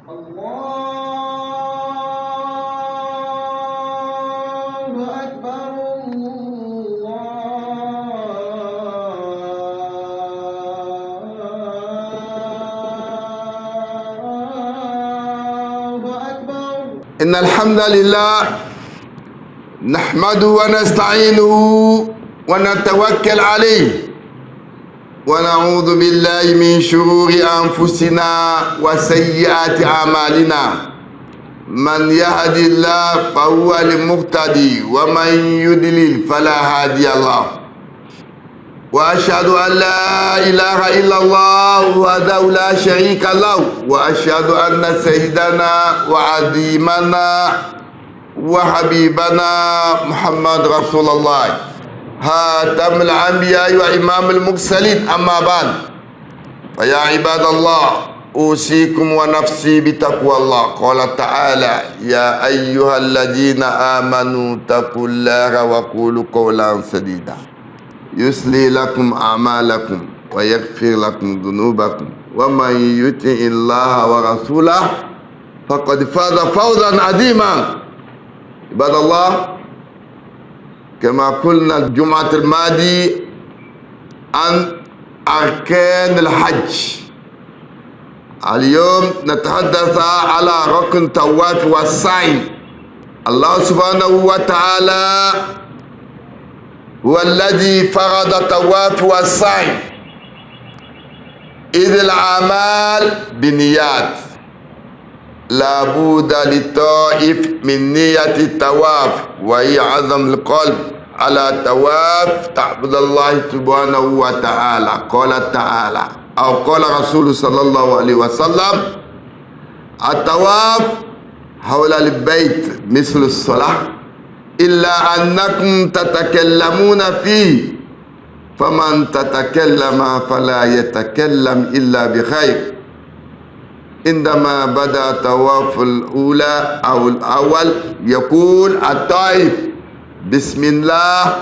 إن الحمد لله نحمده ونستعينه ونتوكل عليه ونعوذ بالله من شرور أنفسنا وسيئات أعمالنا من يهد الله فهو المهتدي ومن يضلل فلا هادي له وأشهد أن لا إله إلا الله وحده لا شريك له وأشهد أن سيدنا وعظيمنا وحبيبنا محمد رسول الله خاتم الأنبياء وإمام المرسلين أما بعد فيا عباد الله أوصيكم ونفسي بتقوى الله قال تعالى يا أيها الذين آمنوا اتقوا الله وقولوا قولا سديدا يصلح لكم أعمالكم ويغفر لكم ذنوبكم ومن يطع الله ورسوله فقد فاز فوزا عظيما. عباد الله كما قلنا الجمعة الماضية عن أركان الحج، اليوم نتحدث على ركن الطواف والسعي. الله سبحانه وتعالى هو الذي فرض الطواف والسعي إذ الأعمال بالنيات لا بد للطائف من نية الطواف وهي عزم القلب على الطواف تعبد الله سبحانه وتعالى. قال تعالى أو قال رسول صلى الله عليه وسلم الطواف حول البيت مثل الصلاة إلا أنكم تتكلمون فيه فمن تتكلم فلا يتكلم إلا بخير. عندما بدأ الطواف الأولى أو الأول يقول الطائف بسم الله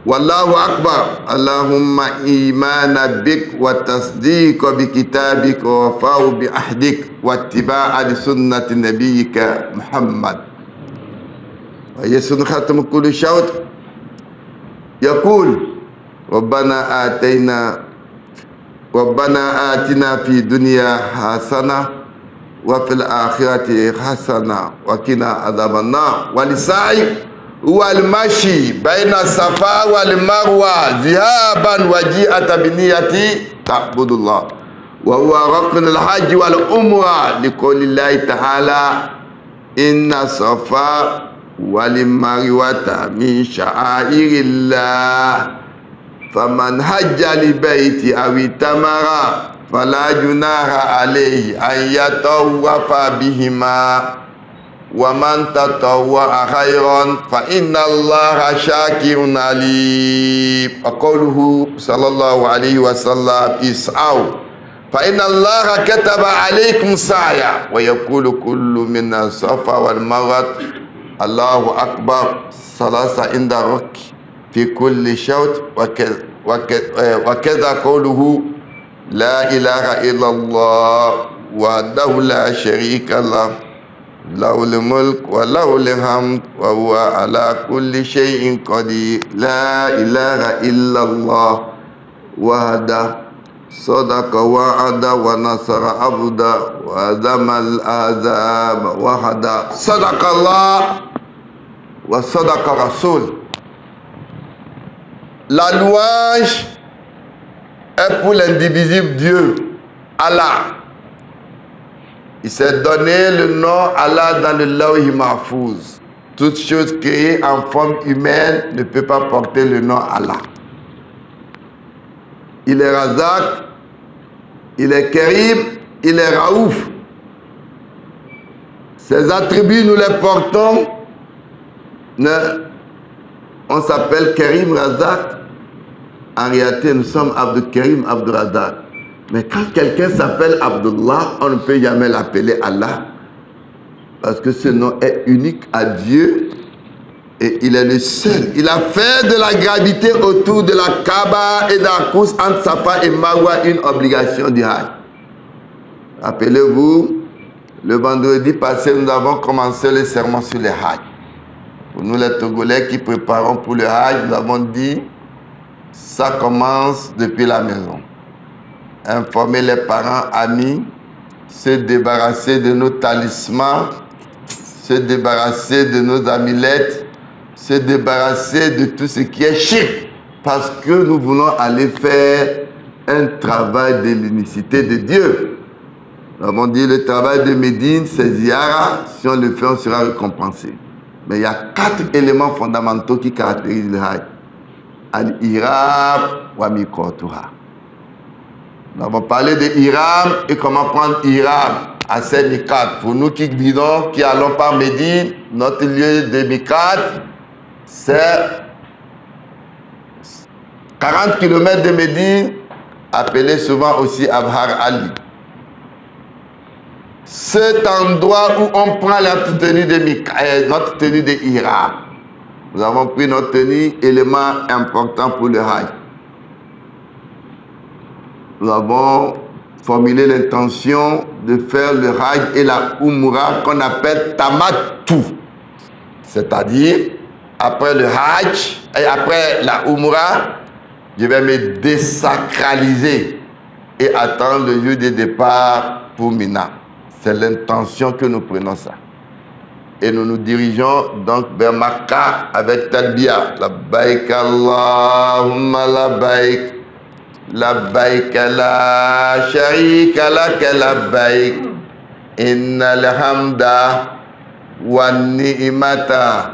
والله أكبر اللهم إيمانا بك وتصديق بكتابك ووفاء بعهدك واتباع لسنة نبيك محمد ويسن ختم كل شوط يقول ربنا آتنا في الدنيا حسنة وفي الآخرة حسنة وقنا عذاب النار. والسعي هو المشي بين الصفا والمروة ذهابا وجيئة بنية تعبد الله وهو ركن الحج والعمرة لقول الله تعالى إن الصفا والمروة من شعائر الله فمن حج لبيت أو اعتمر فلا جناح عليه أن يطوف بهما ومن تطوع خيرا فإن الله شاكر عليم. وقوله صلى الله عليه وسلم اسعوا فإن الله كتب عليكم سعيا ويقول كل من الصفا والمروة الله أكبر ثلاثة عند الركع في كل شوط وكذا قوله لا إله إلا الله وحده لا شريك له له الملك وله الحمد وهو على كل شيء قدير. لا إله إلا الله وحده صدق وعده ونصر عبده وهزم الأحزاب وحده. صدق الله وصدق رسول. La louange est pour l'indivisible Dieu, Allah. Il s'est donné le nom Allah dans le Lawh Mahfouz. Toute chose créée en forme humaine ne peut pas porter le nom Allah. Il est Razak, il est Karim, il est Raouf. Ces attributs, nous les portons. On s'appelle Karim, Razak. En réalité, nous sommes Abdul Karim, Abdul Razak. Mais quand quelqu'un s'appelle Abdullah, on ne peut jamais l'appeler Allah. Parce que ce nom est unique à Dieu. Et il est le seul. Il a fait de la gravité autour de la Kaaba et de la course entre Safa et Marwa une obligation du Hajj. Rappelez-vous, Le vendredi passé, nous avons commencé le sermon sur les Hajj. Pour nous les Togolais qui préparons pour le Hajj, nous avons dit, ça commence depuis la maison. Informer les parents, amis, se débarrasser de nos talismans, se débarrasser de nos amulettes, se débarrasser de tout ce qui est chic, parce que nous voulons aller faire un travail de l'unicité de Dieu. Nous avons dit le travail de Médine, c'est Ziyara, si on le fait, on sera récompensé. Mais il y a 4 éléments fondamentaux qui caractérisent le Hajj. Al-Ihram wa Miqatuha. Nous avons parlé de Ihram et comment prendre Ihram à ces Miqat. Pour nous qui vivons, qui allons par Médine, notre lieu de Miqat, c'est 40 km de Médine, appelé souvent aussi Abhar Ali. Cet endroit où on prend notre tenue de Ihram. Nous avons pris notre tenue, élément important pour le Hajj. Nous avons formulé l'intention de faire le Hajj et la Umrah qu'on appelle Tamattu. C'est-à-dire, après le Hajj et après la Umrah, je vais me désacraliser et attendre le jour de départ pour Mina. C'est l'intention que nous prenons ça. Et nous nous dirigeons donc vers Makkah avec Talbiya. Labbaik Allahumma labbaik. Labbaik la sharika laka labbaik. Innal hamda wa ni'mata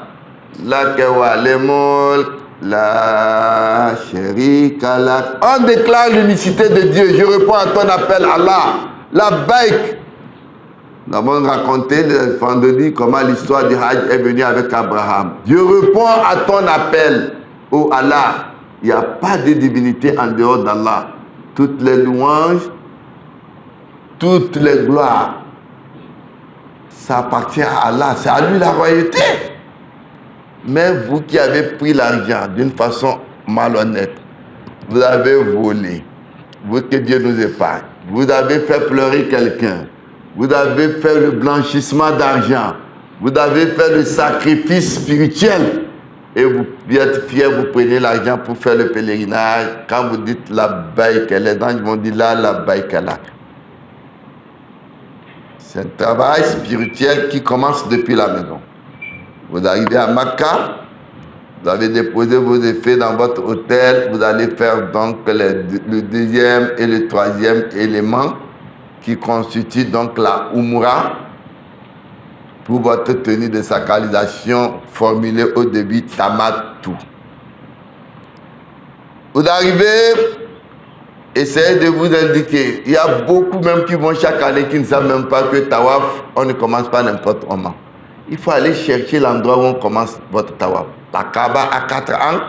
laka wal mulk la sharika lak. On déclare l'unicité de Dieu. Je réponds à ton appel, Allah. Labbaik. Nous avons raconté le vendredi comment l'histoire du Hajj est venue avec Abraham. Dieu répond à ton appel, ô Allah. Il n'y a pas de divinité en dehors d'Allah. Toutes les louanges, toutes les gloires, ça appartient à Allah. C'est à lui la royauté. Mais vous qui avez pris l'argent d'une façon malhonnête, vous avez volé, vous que Dieu nous épargne, vous avez fait pleurer quelqu'un, vous avez fait le blanchissement d'argent, vous avez fait le sacrifice spirituel et vous êtes fiers, vous prenez l'argent pour faire le pèlerinage. Quand vous dites la baïk, les anges vont dire là, la baïk là. C'est un travail spirituel qui commence depuis la maison. Vous arrivez à Makkah, vous avez déposé vos effets dans votre hôtel, vous allez faire donc le deuxième et le troisième élément qui constitue donc la Umrah pour votre tenue de sacralisation formulée au début Tamattu. Vous arrivez, essayez de vous indiquer. Il y a beaucoup même qui vont chaque année qui ne savent même pas que Tawaf, on ne commence pas n'importe comment. Il faut aller chercher l'endroit où on commence votre Tawaf. La Kaaba a 4 angles.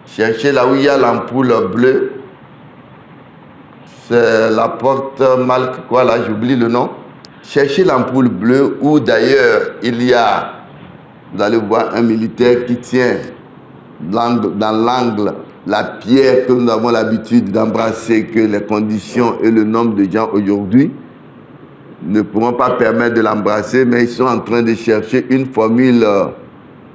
Cherchez là où il y a l'ampoule bleue. C'est la porte Malk, quoi là, j'oublie le nom. Cherchez l'ampoule bleue où d'ailleurs il y a, vous allez voir un militaire qui tient dans l'angle la pierre que nous avons l'habitude d'embrasser, que les conditions et le nombre de gens aujourd'hui ne pourront pas permettre de l'embrasser, mais ils sont en train de chercher une formule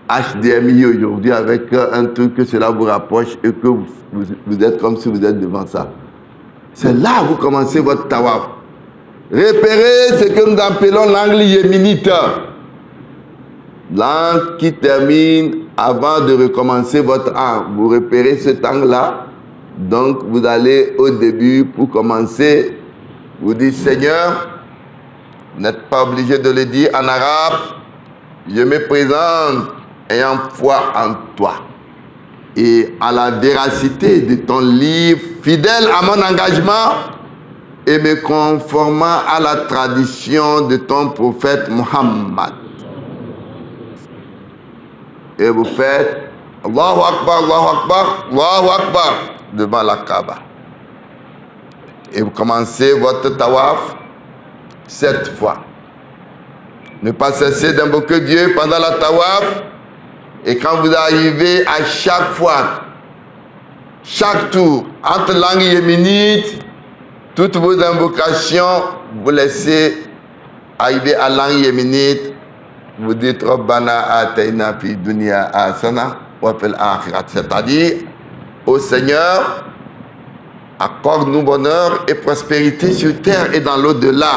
HDMI aujourd'hui avec un truc que cela vous rapproche et que vous êtes comme si vous êtes devant ça. C'est là que vous commencez votre tawaf. Repérez ce que nous appelons l'angle yéménite. L'angle qui termine avant de recommencer votre angle. Vous repérez cet angle-là. Donc vous allez au début pour commencer. Vous dites Seigneur, vous n'êtes pas obligé de le dire en arabe. Je me présente ayant foi en toi et à la véracité de ton livre, fidèle à mon engagement et me conformant à la tradition de ton prophète Muhammad. Et vous faites Allahu Akbar, Allahu Akbar, Allahu Akbar devant la Kaaba. Et vous commencez votre tawaf 7 fois. Ne pas cesser d'invoquer Dieu pendant la tawaf. Et quand vous arrivez à chaque fois, chaque tour, entre langue yéménite, toutes vos invocations, vous laissez Arrivé à langue yéménite, vous dites Rabbana atayna fi dunya hasana wa fil akhirat, c'est-à-dire ô Seigneur, accorde-nous bonheur et prospérité sur terre et dans l'au-delà,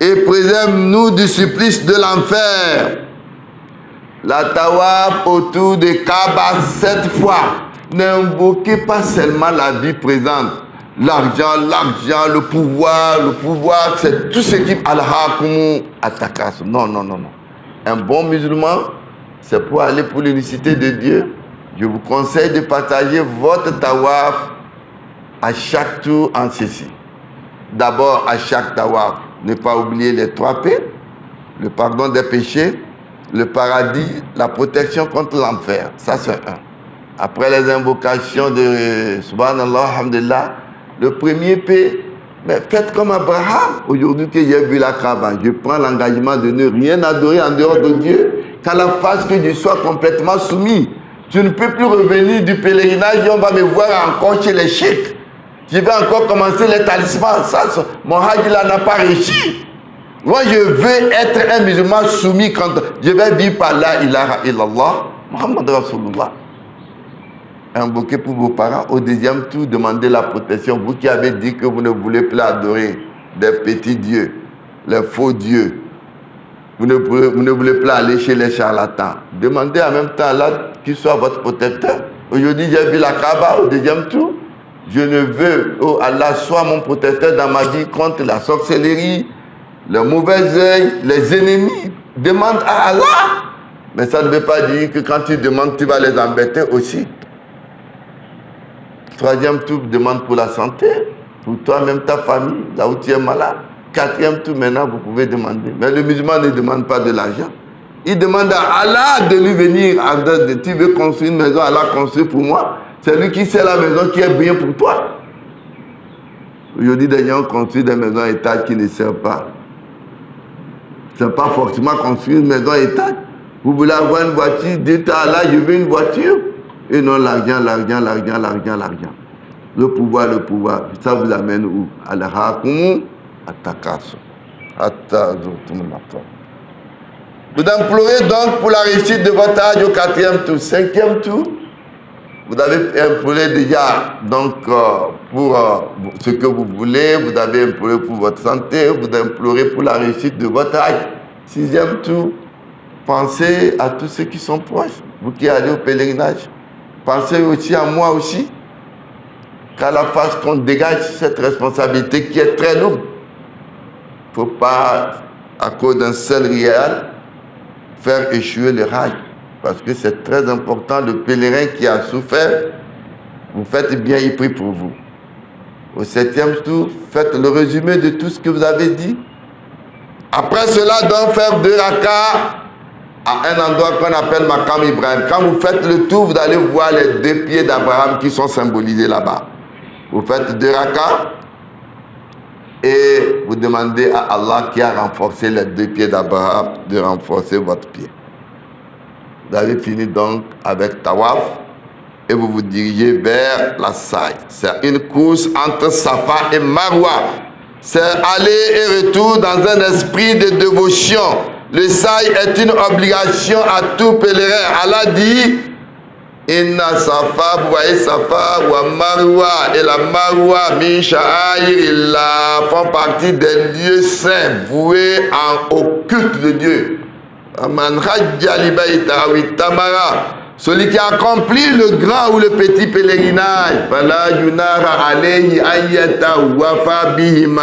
et préserve-nous du supplice de l'enfer. La tawaf autour de Kaaba 7 fois. N'invoquez pas seulement la vie présente. L'argent, le pouvoir, c'est tout ce qui alhaakumu atakas. Non. Un bon musulman, c'est pour aller pour l'unicité de Dieu. Je vous conseille de partager votre tawaf à chaque tour en ceci. D'abord, à chaque tawaf, ne pas oublier les 3 P, le pardon des péchés, le paradis, la protection contre l'enfer. Ça, c'est un. Après les invocations de Subhanallah, Alhamdulillah, le premier P, mais faites comme Abraham. Aujourd'hui que j'ai vu la Kaaba, je prends l'engagement de ne rien adorer en dehors de Dieu, qu'à la face que Dieu soit complètement soumis. Je ne peux plus revenir du pèlerinage et on va me voir encore chez les cheikhs. Je vais encore commencer les talismans. Ça, mon hajj là n'a pas réussi. Moi, je veux être un musulman soumis quand je vais vivre par la ilaha illallah, Muhammad Rasulullah. Invoquez pour vos parents. Au deuxième tour, demandez la protection. Vous qui avez dit que vous ne voulez plus adorer des petits dieux, les faux dieux. Vous ne voulez plus aller chez les charlatans. Demandez en même temps là qu'il soit votre protecteur. Aujourd'hui, j'ai vu la Kaaba au deuxième tour. Je ne veux, oh Allah, soit mon protecteur dans ma vie contre la sorcellerie, le mauvais œil, les ennemis. Demande à Allah. Mais ça ne veut pas dire que quand tu demandes, tu vas les embêter aussi. Troisième tour, demande pour la santé, pour toi-même, ta famille, là où tu es malade. Quatrième tour, maintenant, vous pouvez demander. Mais le musulman ne demande pas de l'argent. Il demande à Allah de lui venir. Tu veux construire une maison, Allah construit pour moi. C'est lui qui sait la maison qui est bien pour toi. Aujourd'hui, des gens construisent des maisons étages qui ne servent pas. Ce n'est pas forcément construire une maison étage. Vous voulez avoir une voiture, dites à Allah, je veux une voiture. Et non, l'argent. Le pouvoir. Ça vous amène où? Al-Hakumu Atakasu. Vous implorez donc pour la réussite de votre âge au 4e tour. 5e tour, vous avez imploré déjà donc, pour ce que vous voulez, vous avez imploré pour votre santé, vous implorez pour la réussite de votre âge. 6e tour, pensez à tous ceux qui sont proches, vous qui allez au pèlerinage. Pensez aussi à moi aussi, qu'à la face qu'on dégage cette responsabilité qui est très lourde. Il ne faut pas, à cause d'un seul réel, faire échouer le rail. Parce que c'est très important, le pèlerin qui a souffert, vous faites bien, il prie pour vous. Au 7e tour, faites le résumé de tout ce que vous avez dit. Après cela, donc faire 2 rakas à un endroit qu'on appelle Makam Ibrahim. Quand vous faites le tour, vous allez voir les 2 pieds d'Abraham qui sont symbolisés là-bas. Vous faites 2 rakas et vous demandez à Allah qui a renforcé les 2 pieds d'Abraham de renforcer votre pied. Vous avez fini donc avec Tawaf et vous vous dirigez vers la Saï. C'est une course entre Safa et Marwa. C'est aller et retour dans un esprit de dévotion. Le Saï est une obligation à tout pèlerin. Allah dit Inna Safa, vous voyez Safa, wa Marwa, et la Marwa, min sha'airillah, font partie des lieux saints, voués au culte de Dieu. Aman hajja li bayta aw tamara, celui qui accomplit le grand ou le petit pèlerinage, fala yunaha alayhi ayyata wafa bihima,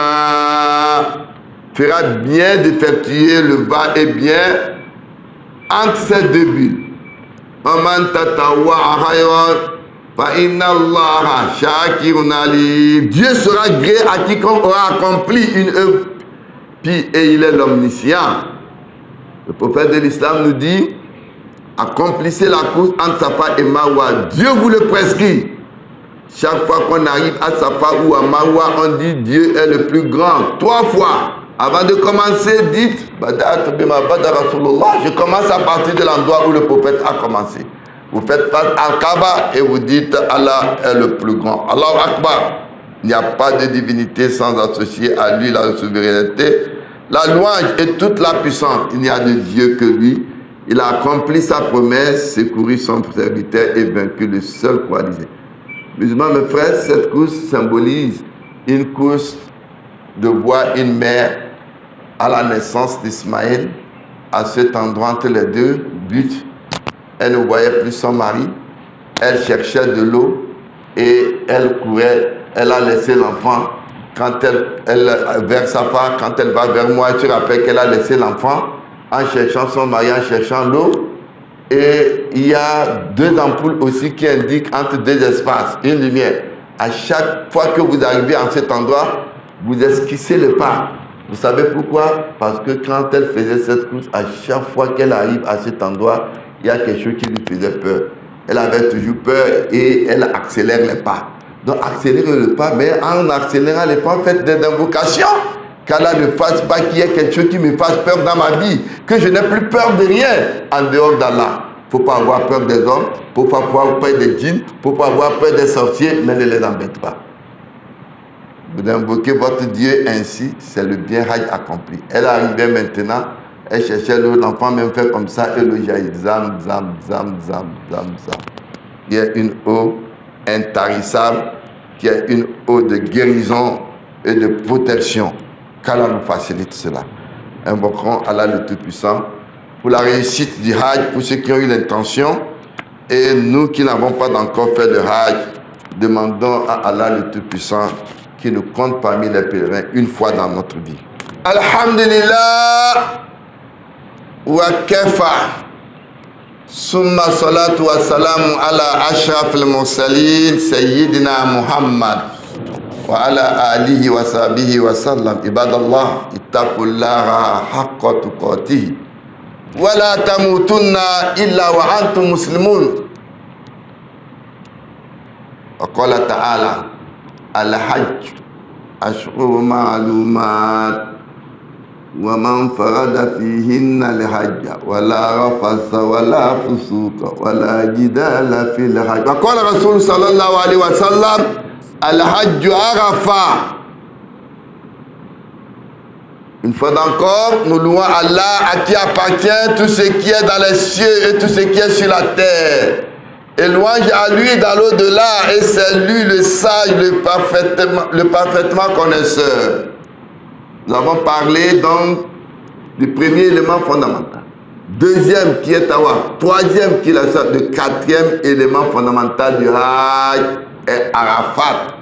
fera bien d'effectuer le va-et-bien entre ces 2 buts. Aman tatawwa khayran fa inna Allaha shakirun alim. Dieu sera gré à quiconque aura accompli une œuvre, puis et il est l'omniscient. Le prophète de l'islam nous dit, accomplissez la course entre Safa et Marwa. Dieu vous le prescrit. Chaque fois qu'on arrive à Safa ou à Marwa, on dit Dieu est le plus grand. 3 fois. Avant de commencer, dites, je commence à partir de l'endroit où le prophète a commencé. Vous faites face à Kaaba et vous dites, Allah est le plus grand. Allahu Akbar. Il n'y a pas de divinité sans associer à lui la souveraineté, La louange est toute la puissance. Il n'y a de Dieu que lui. Il a accompli sa promesse, secouru son serviteur et vaincu le seul coalisé. Musulmans, mes frères, cette course symbolise une course de voir une mère à la naissance d'Ismaël, à cet endroit entre les deux buts. Elle ne voyait plus son mari, elle cherchait de l'eau et elle courait, elle a laissé l'enfant. Quand elle vers sa femme, quand elle va vers moi, tu rappelles qu'elle a laissé l'enfant en cherchant son mari, en cherchant l'eau. Et il y a deux ampoules aussi qui indiquent entre deux espaces, une lumière. À chaque fois que vous arrivez en cet endroit, vous esquissez le pas. Vous savez pourquoi? Parce que quand elle faisait cette course, à chaque fois qu'elle arrive à cet endroit, il y a quelque chose qui lui faisait peur. Elle avait toujours peur et elle accélère les pas. Donc accélérer le pas, mais en accélérant les pas, faites des invocations. Qu'Allah ne fasse pas qu'il y ait quelque chose qui me fasse peur dans ma vie, que je n'ai plus peur de rien en dehors d'Allah. Il ne faut pas avoir peur des hommes, il ne faut pas avoir peur des djinns, il ne faut pas avoir peur des sorciers, mais ne les embête pas. Vous invoquez votre Dieu ainsi, c'est le bien Hajj accompli. Elle arrivait maintenant, elle cherchait l'eau, l'enfant même fait comme ça, et l'eau jaillit. Zam, zam, zam, zam, zam, zam. Il y a une eau intarissable, qui est une eau de guérison et de protection. Qu'Allah nous facilite cela. Invoquons Allah le Tout-Puissant pour la réussite du Hajj, pour ceux qui ont eu l'intention, et nous qui n'avons pas encore fait le Hajj, demandons à Allah le Tout-Puissant qui nous compte parmi les pèlerins une fois dans notre vie. Alhamdulillah wa kafa. Summa salatu wa salamu ala ashraf al-mursalin sayyidina Muhammad wa ala alihi wa sahbihi wa sallam. Ibadallah, ittaqullaha haqqa tuqatih wa la tamutunna illa wa antum muslimun. Wa qala ta'ala al-hajj ashhurun ma'lumat wa man farada fihinna al-hajja wa la rafasa wa la fusuqa wa la jidala fil hajj. Wa qala Rasul sallallahu alayhi wa sallam al-hajj Arafah. Une fois encore, nous louons Allah à qui appartient tout ce qui est dans les cieux et tout ce qui est sur la terre. Et louange à lui dans l'au-delà, et c'est lui le sage, le parfaitement connaisseur. Nous avons parlé donc du premier élément fondamental. Deuxième qui est Tawaf. Troisième qui est le quatrième élément fondamental du Hajj est Arafat.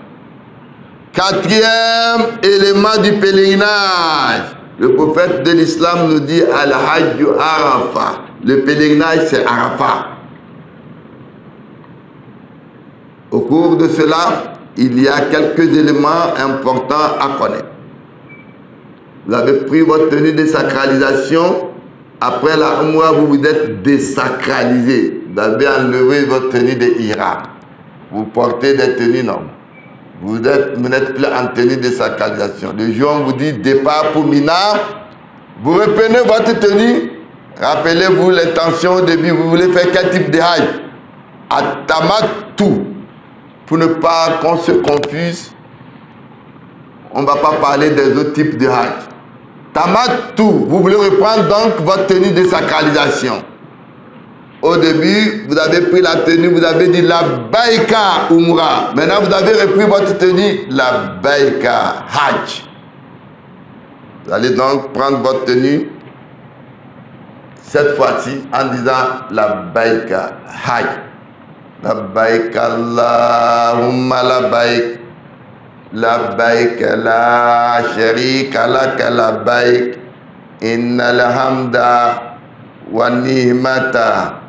Quatrième élément du pèlerinage. Le prophète de l'islam nous dit Al-Hajj Arafat. Le pèlerinage c'est Arafat. Au cours de cela, il y a quelques éléments importants à connaître. Vous avez pris votre tenue de sacralisation. Après la Umrah, vous vous êtes désacralisé. Vous avez enlevé votre tenue de ihram. Vous portez des tenues normales. Vous n'êtes plus en tenue de sacralisation. Le jour où on vous dit départ pour Mina, vous reprenez votre tenue. Rappelez-vous l'intention au début. Vous voulez faire quel type de hajj? Atamatu. Pour ne pas qu'on se confuse, on ne va pas parler des autres types de hajj. Tamatu, vous voulez reprendre donc votre tenue de sacralisation. Au début, vous avez pris la tenue, vous avez dit la baïka umrah. Maintenant, vous avez repris votre tenue, la baïka hajj. Vous allez donc prendre votre tenue, cette fois-ci, en disant la baïka hajj. Labbaik Allahumma labbaik labbaik la sharika laka labbaik innal hamda wa ni'mata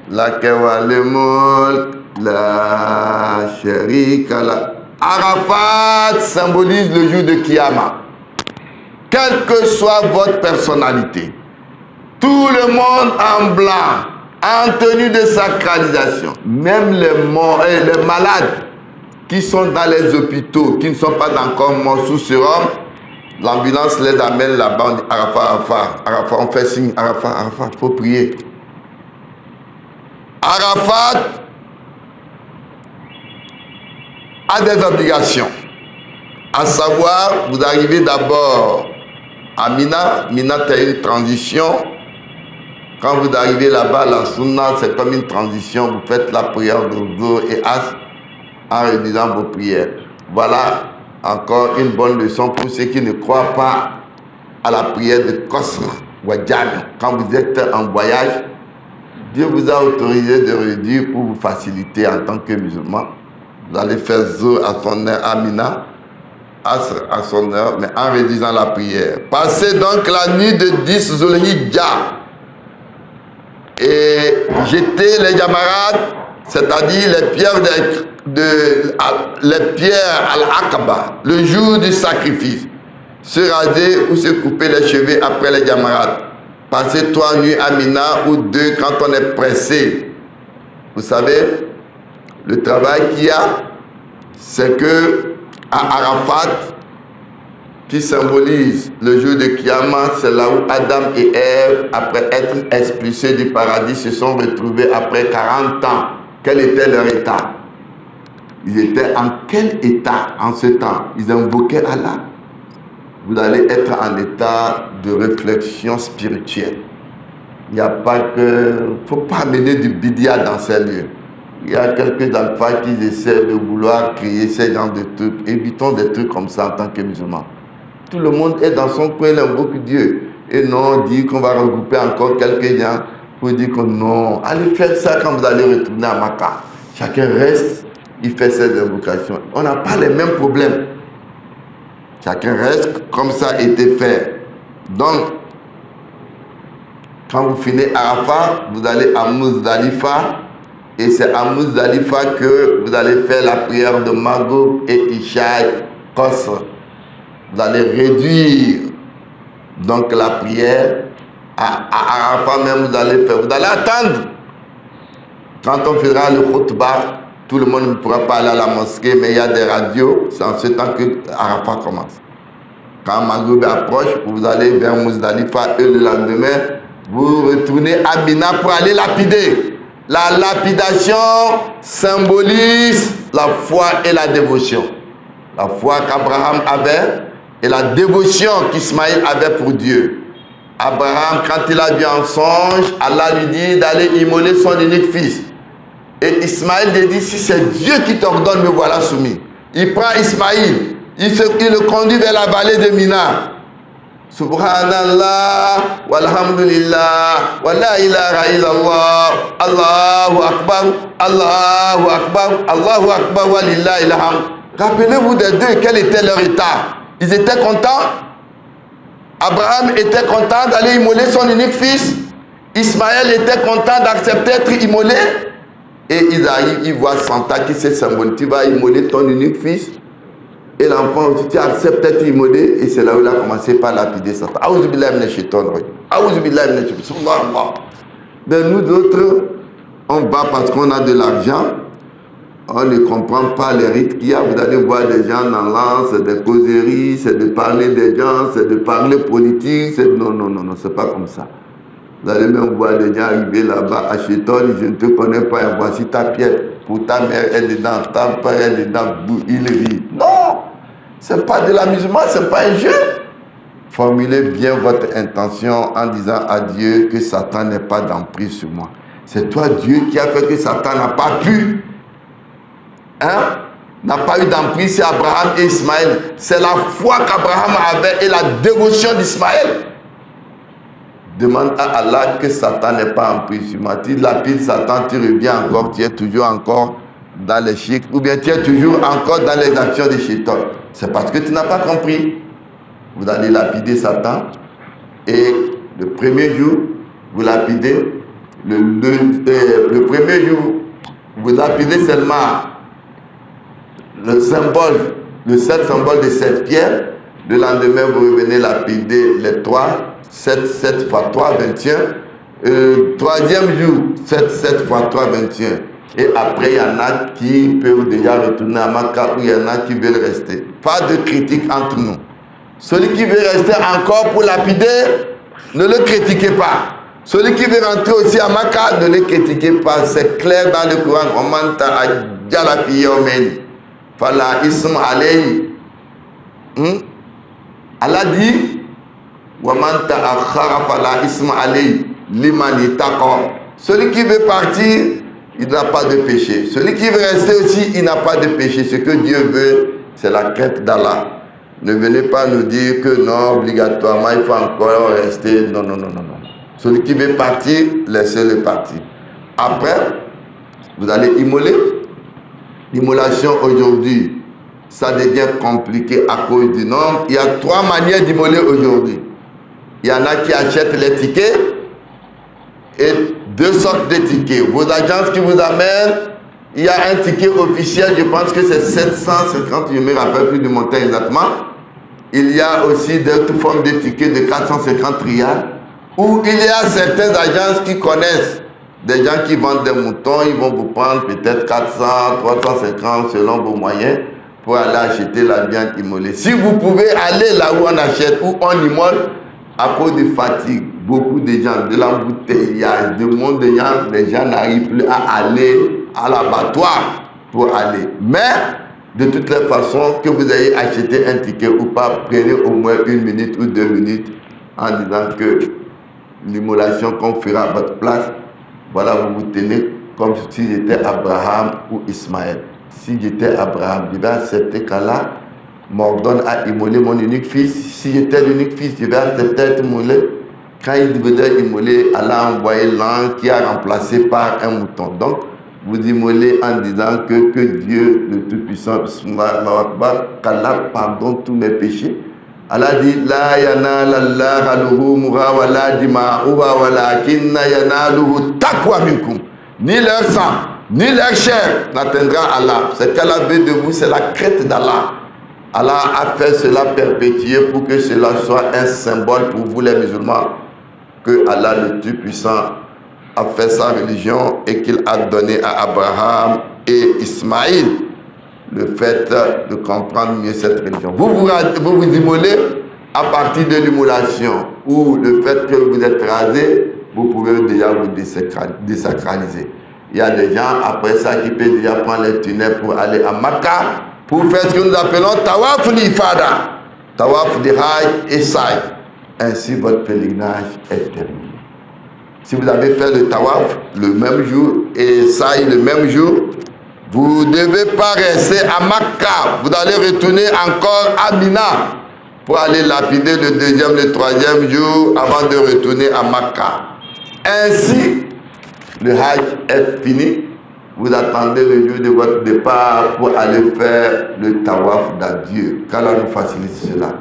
laka wal mulk la sharika lak. Arafat symbolise le jour de Kiyama. Quelle que soit votre personnalité, tout le monde en blanc, en tenue de sacralisation, même les morts et les malades qui sont dans les hôpitaux, qui ne sont pas encore morts sous sérum, l'ambulance les amène là-bas, on dit Arafat, Arafat, Arafat, on fait signe, Arafat, Arafat, il faut prier. Arafat a des obligations, à savoir, vous arrivez d'abord à Mina. Mina, c'est une transition. Quand vous arrivez là-bas, la sunna, c'est comme une transition. Vous faites la prière de Zuhr et Asr en réalisant vos prières. Voilà encore une bonne leçon pour ceux qui ne croient pas à la prière de Qasr ou Jam'. Quand vous êtes en voyage, Dieu vous a autorisé de réduire pour vous faciliter en tant que musulman. Vous allez faire Zuhr à son heure à Mina, Asr à son heure, mais en réduisant la prière. Passez donc la nuit de 10 Zulhijjah et jetez les jamarats, c'est-à-dire les pierres les pierres à l'Aqaba, le jour du sacrifice. Se raser ou se couper les cheveux après les jamarats. Passez 3 nuits à Mina ou 2 quand on est pressé. Vous savez, le travail qu'il y a, c'est que à Arafat, qui symbolise le jour de Kiyama, c'est là où Adam et Ève, après être expulsés du paradis, se sont retrouvés après 40 ans. Quel était leur état? Ils étaient en quel état en ce temps? Ils invoquaient Allah. Vous allez être en état de réflexion spirituelle. Il n'y a pas que... Il ne faut pas amener du bidia dans ces lieux. Il y a quelques alphas qui essaient de vouloir créer ces genres de trucs. Évitons des trucs comme ça en tant que musulmans. Tout le monde est dans son coin, il invoque Dieu. Et non, on dit qu'on va regrouper encore quelques gens pour dire que non. Allez faire ça quand vous allez retourner à Makkah. Chacun reste, il fait ses invocations. On n'a pas les mêmes problèmes. Chacun reste comme ça a été fait. Donc, quand vous finissez Arafat, vous allez à Muzdalifa. Et c'est à Muzdalifa que vous allez faire la prière de Maghrib et Isha Qasr. Vous allez réduire donc la prière. À Arafat même, vous allez faire. Vous allez attendre. Quand on fera le khutbah, tout le monde ne pourra pas aller à la mosquée, mais il y a des radios. C'est en ce temps que Arafat commence. Quand Maghrib approche, vous allez vers Muzdalifa et le lendemain, vous retournez à Mina pour aller lapider. La lapidation symbolise la foi et la dévotion. La foi qu'Abraham avait et la dévotion qu'Ismaïl avait pour Dieu. Abraham, quand il a vu un songe, Allah lui dit d'aller immoler son unique fils. Et Ismaïl lui dit, si c'est Dieu qui t'ordonne, me voilà soumis. Il prend Ismaïl, il le conduit vers la vallée de Mina. Subhanallah, walhamdulillah, wa la ilaha illallah, Allahu Akbar, Allahu Akbar, Allahu Akbar, wa lillahi ilham. Rappelez-vous des deux, quel était leur état? Ils étaient contents. Abraham était content d'aller immoler son unique fils. Ismaël était content d'accepter d'être immolé. Et ils arrivent, ils voient Santa qui se symbole. Tu vas immoler ton unique fils. Et l'enfant aussi, tu acceptes d'être immolé. Et c'est là où il a commencé par lapider Santa. Mais nous autres, on va parce qu'on a de l'argent. On ne comprend pas les rites qu'il y a. Vous allez voir des gens dans l'an, c'est des causeries, c'est de parler des gens, c'est de parler politique. Non, non, non, non, c'est pas comme ça. Vous allez même voir des gens arriver là-bas à Chéton, je ne te connais pas, et voici ta pièce. Pour ta mère, elle est dedans, ta père, elle est dedans, il rit. Non, c'est pas de l'amusement, c'est pas un jeu. Formulez bien votre intention en disant à Dieu que Satan n'est pas d'emprise sur moi. C'est toi, Dieu, qui a fait que Satan n'a pas pu. N'a pas eu d'emprise sur Abraham et Ismaël. C'est la foi qu'Abraham avait et la dévotion d'Ismaël. Demande à Allah que Satan n'est pas emprise sur moi. Tu lapides Satan, tu reviens encore, tu es toujours encore dans les chics, ou bien tu es toujours encore dans les actions des chétons. C'est parce que tu n'as pas compris. Vous allez lapider Satan et le premier jour, vous lapidez. Le premier jour, vous lapidez seulement le symbole, le 7 symbole de cette pierre. Le lendemain, vous revenez lapider les 3, 7 fois 3, 21. Troisième jour, 7 fois 3, 21. Et après, il y en a qui peuvent déjà retourner à Makkah ou il y en a qui veulent rester. Pas de critique entre nous. Celui qui veut rester encore pour lapider, ne le critiquez pas. Celui qui veut rentrer aussi à Makkah, ne le critiquez pas. C'est clair dans le Coran. Fala ism alayhi. Allah dit, وَمَنْ تَأَخَّرَ فَلَا إِثْمَ عَلَيْهِ لِمَنِ اتَّقَى. Celui qui veut partir, il n'a pas de péché. Celui qui veut rester aussi, il n'a pas de péché. Ce que Dieu veut, c'est la crainte d'Allah. Ne venez pas nous dire que non, obligatoirement, il faut encore rester. Non, non, non, non, non. Celui qui veut partir, laissez-le partir. Après, vous allez immoler. L'immolation aujourd'hui, ça devient compliqué à cause du nombre. Il y a 3 manières d'immoler aujourd'hui. Il y en a qui achètent les tickets et 2 sortes de tickets. Vos agences qui vous amènent, il y a un ticket officiel, je pense que c'est 750, je ne me rappelle plus du montant exactement. Il y a aussi d'autres formes de tickets de 450 riyals, où il y a certaines agences qui connaissent des gens qui vendent des moutons, ils vont vous prendre peut-être 400, 350 selon vos moyens pour aller acheter la viande immolée. Si vous pouvez aller là où on achète, où on immole, à cause de fatigue, beaucoup de gens, de l'embouteillage, de monde de gens, les gens n'arrivent plus à aller à l'abattoir pour aller. Mais, de toutes les façons, que vous ayez acheté un ticket ou pas, prenez au moins 1 minute ou 2 minutes en disant que l'immolation qu'on fera à votre place, voilà, vous vous tenez comme si j'étais Abraham ou Ismaël. Si j'étais Abraham, je vais accepter qu'Allah m'ordonne à immoler mon unique fils. Si j'étais l'unique fils, je vais accepter d'être immolé. Quand il devait immoler, Allah a envoyé l'ange qui a remplacé par un mouton. Donc, vous immolez en disant que Dieu, le Tout-Puissant, qu'Allah pardonne tous mes péchés. Allah dit La yanalallaha luhumuha wa la dima'uha walakinna yanaluhu taqwa minkum. Ni leur sang, ni leur chair n'atteindra Allah. Ce qu'Allah veut de vous, c'est la crainte d'Allah. Allah a fait cela perpétuer pour que cela soit un symbole pour vous les musulmans, que Allah le Tout-Puissant a fait sa religion et qu'il a donné à Abraham et Ismaïl le fait de comprendre mieux cette religion. Vous immolez à partir de l'immolation ou le fait que vous êtes rasé, vous pouvez déjà vous désacraliser. Il y a des gens après ça qui peuvent déjà prendre les tunnels pour aller à Makkah pour faire ce que nous appelons Tawaf l'Ifada, Tawaf de Hajj et Saï. Ainsi votre pèlerinage est terminé. Si vous avez fait le Tawaf le même jour et Saï le même jour, vous ne devez pas rester à Makkah. Vous allez retourner encore à Mina pour aller lapider le 2e, le 3e jour avant de retourner à Makkah. Ainsi, le Hajj est fini. Vous attendez le jour de votre départ pour aller faire le Tawaf d'adieu. Qu'Allah nous facilite cela.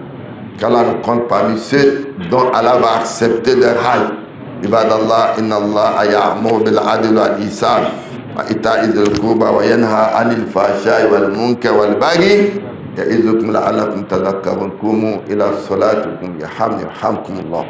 Qu'Allah nous compte parmi ceux dont Allah va accepter leur Hajj. Ibadallah, inna Allah ya'muru bil adli wal ihsan وإيتاء ذي القربى وينهى عن الفحشاء والمنكر والبغي يعظكم لعلكم تذكرون قوموا إلى صلاتكم يرحمكم الله.